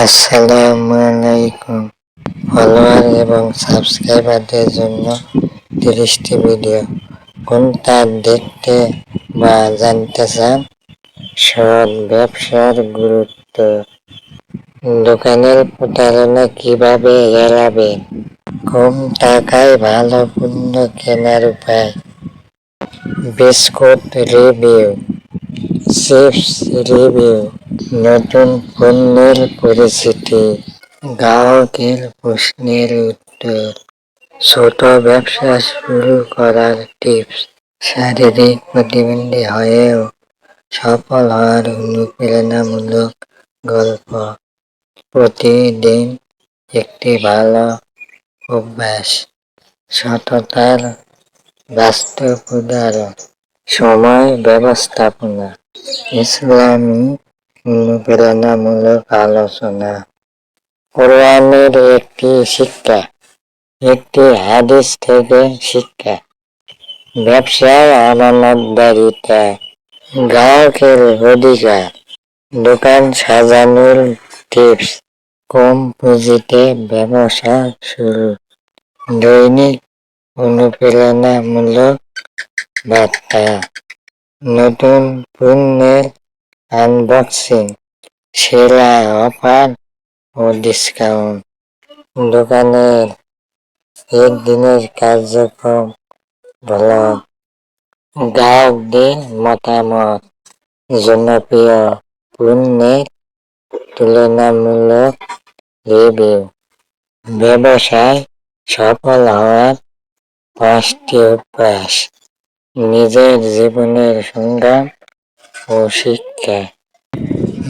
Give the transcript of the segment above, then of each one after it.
আসসালামু আলাইকুম। ফলোয়ার এবং সাবস্ক্রাইবারদের জন্য 30টি ভিডিও। কোনটা দেখতে বা জানতে চান? সৎ ব্যবসার গুরুত্ব, দোকানের প্রতারণা কিভাবে এড়াবেন, কম টাকায় ভালো পণ্য কেনার উপায়, বিস্কুট রিভিউ, চিপস রিভিউ, নতুন পণ্যের পরিচিতি, গ্রাহকের প্রশ্নের উত্তর, ছোট ব্যবসা শুরু করার টিপস, শারীরিক প্রতিবন্ধী হয়েও সফল হওয়ার অনুপ্রেরণামূলক গল্প, প্রতিদিন একটি ভালো অভ্যাস, সততার বাস্তব উদাহরণ, সময় ব্যবস্থাপনা, ইসলামী অনুপ্রেরণামূলক আলোচনা, কোরআনের একটি শিক্ষা, একটি হাদিস থেকে শিক্ষা, ব্যবসায় আমানতদারিতা, গ্রাহকের অধিকার, দোকান সাজানোর টিপস, কম পুঁজিতে ব্যবসা শুরু, দৈনিক অনুপ্রেরণামূলক বার্তা, নতুন পণ্যের আনবক্সিং, সেরা অফার ও ডিসকাউন্ট, দোকানের একদিনের কার্যক্রম ব্লগ, গ্রাহকদের মতামত, জনপ্রিয় পণ্যের তুলনামূলক রিভিউ, ব্যবসায় সফল হওয়ার 5টি অভ্যাস, নিজের জীবনের সংগ্রাম ও শিক্ষা,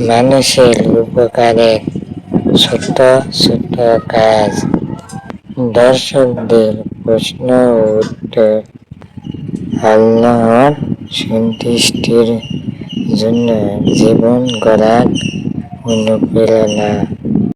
মানুষের উপকারের ছোট ছোট কাজ, দর্শকদের প্রশ্ন ও উত্তর, আল্লাহর সন্তুষ্টির জন্য জীবন গড়ার অনুপ্রেরণা।